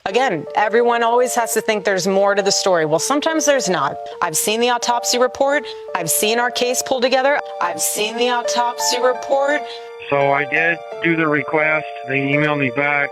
Again, everyone always has to think there's more to the story. Well, sometimes there's not. I've seen the autopsy report. I've seen our case pulled together. I've seen the autopsy report. So I did do the request. They emailed me back.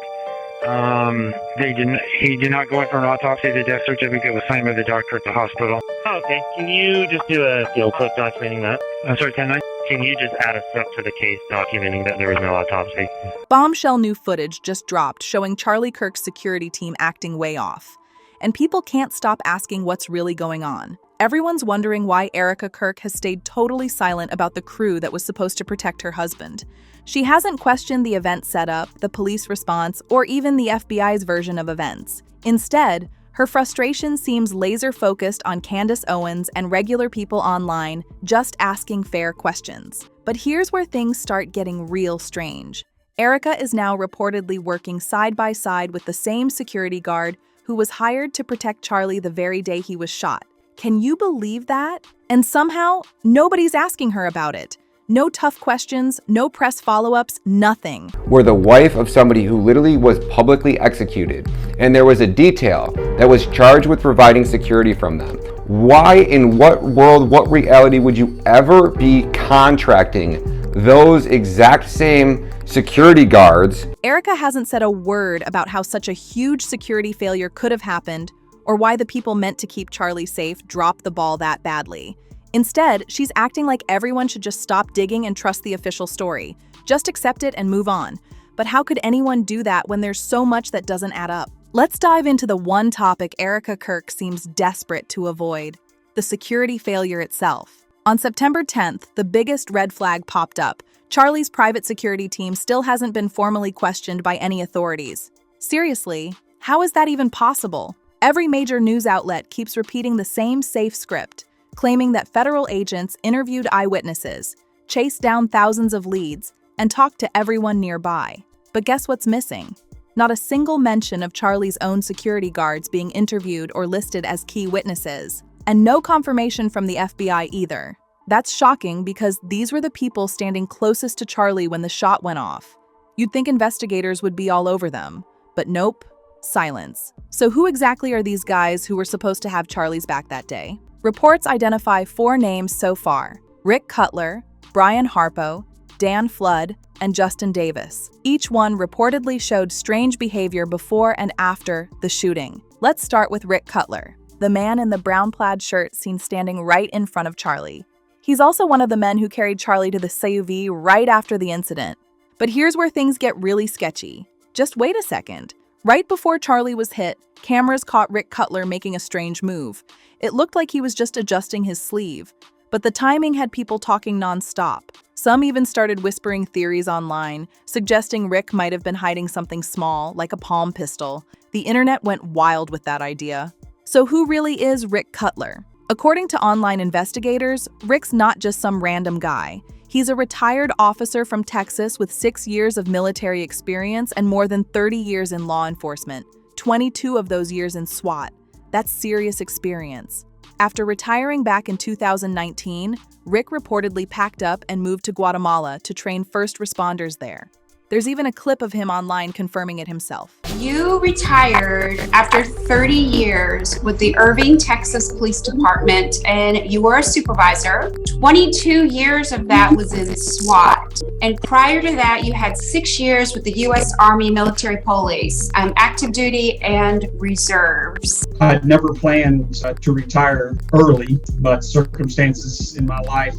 He did not go in for an autopsy. The death certificate was signed by the doctor at the hospital. Oh, okay. Can you just do a quick documenting that? I'm sorry, 10-9? Can you just add us up to the case documenting that there was no autopsy? Bombshell new footage just dropped showing Charlie Kirk's security team acting way off. And people can't stop asking what's really going on. Everyone's wondering why Erica Kirk has stayed totally silent about the crew that was supposed to protect her husband. She hasn't questioned the event setup, the police response, or even the FBI's version of events. Instead, her frustration seems laser-focused on Candace Owens and regular people online just asking fair questions. But here's where things start getting real strange. Erica is now reportedly working side by side with the same security guard who was hired to protect Charlie the very day he was shot. Can you believe that? And somehow, nobody's asking her about it. No tough questions, no press follow-ups, nothing. We're the wife of somebody who literally was publicly executed, and there was a detail that was charged with providing security from them. Why, in what world, what reality would you ever be contracting those exact same security guards? Erica hasn't said a word about how such a huge security failure could have happened, or why the people meant to keep Charlie safe dropped the ball that badly. Instead, she's acting like everyone should just stop digging and trust the official story. Just accept it and move on. But how could anyone do that when there's so much that doesn't add up? Let's dive into the one topic Erica Kirk seems desperate to avoid: the security failure itself. On September 10th, the biggest red flag popped up. Charlie's private security team still hasn't been formally questioned by any authorities. Seriously, how is that even possible? Every major news outlet keeps repeating the same safe script, claiming that federal agents interviewed eyewitnesses, chased down thousands of leads, and talked to everyone nearby. But guess what's missing? Not a single mention of Charlie's own security guards being interviewed or listed as key witnesses. And no confirmation from the FBI either. That's shocking because these were the people standing closest to Charlie when the shot went off. You'd think investigators would be all over them, but nope, silence. So who exactly are these guys who were supposed to have Charlie's back that day? Reports identify 4 names so far: Rick Cutler, Brian Harpo, Dan Flood, and Justin Davis. Each one reportedly showed strange behavior before and after the shooting. Let's start with Rick Cutler, the man in the brown plaid shirt seen standing right in front of Charlie. He's also one of the men who carried Charlie to the CUV right after the incident. But here's where things get really sketchy. Just wait a second. Right before Charlie was hit, cameras caught Rick Cutler making a strange move. It looked like he was just adjusting his sleeve, but the timing had people talking nonstop. Some even started whispering theories online, suggesting Rick might have been hiding something small, like a palm pistol. The internet went wild with that idea. So who really is Rick Cutler? According to online investigators, Rick's not just some random guy. He's a retired officer from Texas with 6 years of military experience and more than 30 years in law enforcement, 22 of those years in SWAT. That's serious experience. After retiring back in 2019, Rick reportedly packed up and moved to Guatemala to train first responders there. There's even a clip of him online confirming it himself. You retired after 30 years with the Irving, Texas Police Department, and you were a supervisor. 22 years of that was in SWAT. And prior to that, you had 6 years with the U.S. Army Military Police, active duty and reserves. I never planned to retire early, but circumstances in my life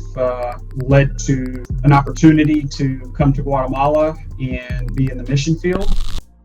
led to an opportunity to come to Guatemala and be in the mission field.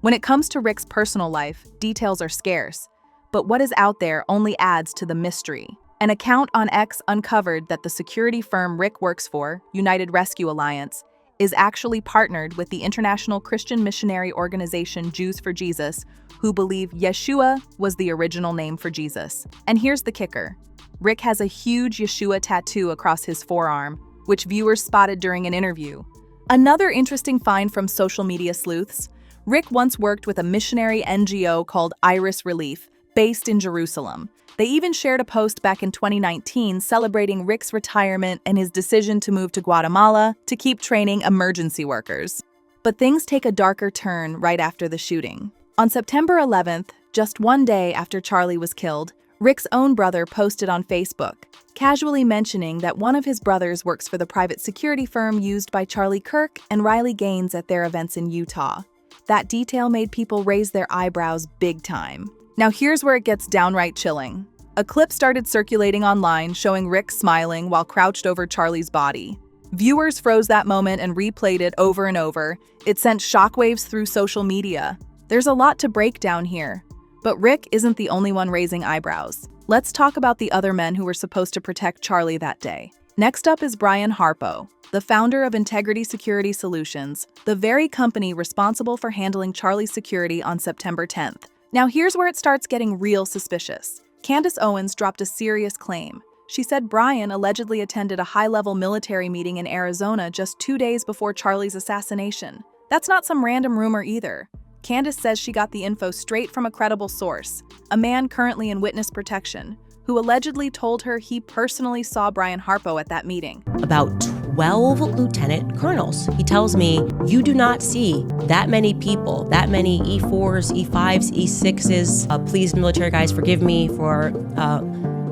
When it comes to Rick's personal life, details are scarce, but what is out there only adds to the mystery. An account on X uncovered that the security firm Rick works for, United Rescue Alliance, is actually partnered with the international Christian missionary organization Jews for Jesus, who believe Yeshua was the original name for Jesus. And here's the kicker. Rick has a huge Yeshua tattoo across his forearm, which viewers spotted during an interview. Another interesting find from social media sleuths: Rick once worked with a missionary NGO called Iris Relief, based in Jerusalem. They even shared a post back in 2019 celebrating Rick's retirement and his decision to move to Guatemala to keep training emergency workers. But things take a darker turn right after the shooting. On September 11th, Just one day after Charlie was killed, Rick's own brother posted on Facebook, casually mentioning that one of his brothers works for the private security firm used by Charlie Kirk and Riley Gaines at their events in Utah. That detail made people raise their eyebrows big time. Now here's where it gets downright chilling. A clip started circulating online showing Rick smiling while crouched over Charlie's body. Viewers froze that moment and replayed it over and over. It sent shockwaves through social media. There's a lot to break down here. But Rick isn't the only one raising eyebrows. Let's talk about the other men who were supposed to protect Charlie that day. Next up is Brian Harpo, the founder of Integrity Security Solutions, the very company responsible for handling Charlie's security on September 10th. Now here's where it starts getting real suspicious. Candace Owens dropped a serious claim. She said Brian allegedly attended a high-level military meeting in Arizona just 2 days before Charlie's assassination. That's not some random rumor either. Candace says she got the info straight from a credible source, a man currently in witness protection, who allegedly told her he personally saw Brian Harpo at that meeting. About 12 lieutenant colonels. He tells me, you do not see that many people, that many E4s, E5s, E6s. Please, military guys, forgive me for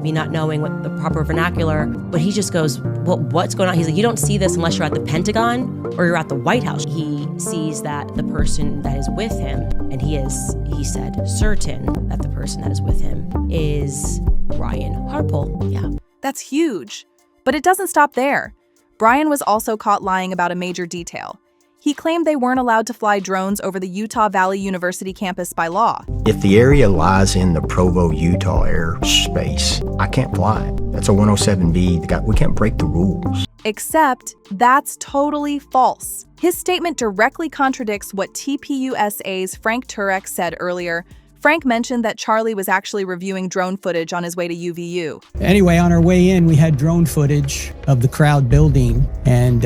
me not knowing what the proper vernacular. But he just goes, well, what's going on? He's like, you don't see this unless you're at the Pentagon or you're at the White House. He sees that the person that is with him, and he said, certain that the person that is with him is Brian Harpo. Yeah. That's huge. But it doesn't stop there. Brian was also caught lying about a major detail. He claimed they weren't allowed to fly drones over the Utah Valley University campus by law. If the area lies in the Provo, Utah airspace, I can't fly it. That's a 107B. We can't break the rules. Except that's totally false. His statement directly contradicts what TPUSA's Frank Turek said earlier. Frank mentioned that Charlie was actually reviewing drone footage on his way to UVU. Anyway, on our way in, we had drone footage of the crowd building, and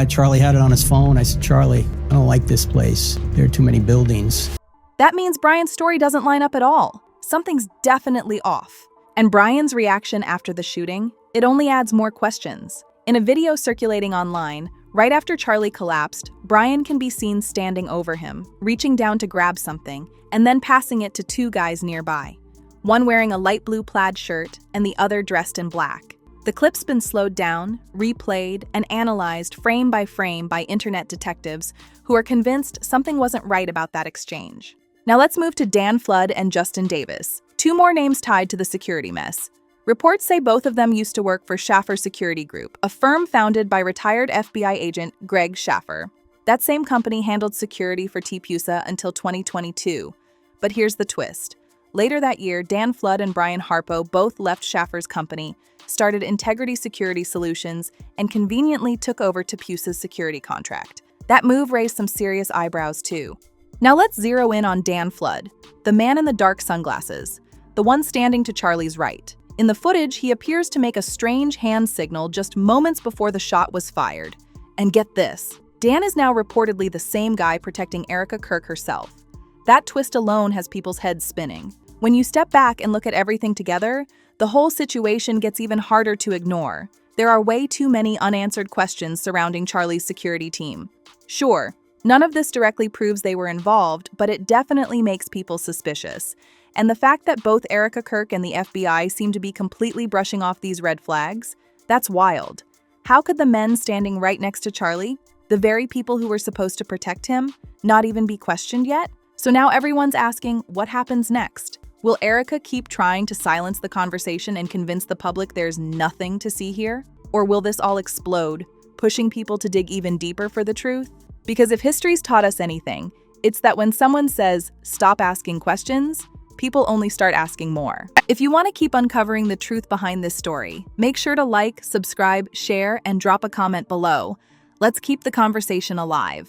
Charlie had it on his phone. I said, Charlie, I don't like this place. There are too many buildings. That means Brian's story doesn't line up at all. Something's definitely off. And Brian's reaction after the shooting, it only adds more questions. In a video circulating online, right after Charlie collapsed, Brian can be seen standing over him, reaching down to grab something, and then passing it to two guys nearby, one wearing a light blue plaid shirt and the other dressed in black. The clip's been slowed down, replayed, and analyzed frame by internet detectives who are convinced something wasn't right about that exchange. Now let's move to Dan Flood and Justin Davis, two more names tied to the security mess. Reports say both of them used to work for Schaffer Security Group, a firm founded by retired FBI agent Greg Schaffer. That same company handled security for TPUSA until 2022. But here's the twist. Later that year, Dan Flood and Brian Harpo both left Schaffer's company, started Integrity Security Solutions, and conveniently took over TPUSA's security contract. That move raised some serious eyebrows too. Now let's zero in on Dan Flood, the man in the dark sunglasses, the one standing to Charlie's right. In the footage, he appears to make a strange hand signal just moments before the shot was fired. And get this, Dan is now reportedly the same guy protecting Erica Kirk herself. That twist alone has people's heads spinning. When you step back and look at everything together, the whole situation gets even harder to ignore. There are way too many unanswered questions surrounding Charlie's security team. Sure, none of this directly proves they were involved, but it definitely makes people suspicious. And the fact that both Erica Kirk and the FBI seem to be completely brushing off these red flags, that's wild. How could the men standing right next to Charlie, the very people who were supposed to protect him, not even be questioned yet? So now everyone's asking, what happens next? Will Erica keep trying to silence the conversation and convince the public there's nothing to see here? Or will this all explode, pushing people to dig even deeper for the truth? Because if history's taught us anything, it's that when someone says, stop asking questions, people only start asking more. If you want to keep uncovering the truth behind this story, make sure to like, subscribe, share, and drop a comment below. Let's keep the conversation alive.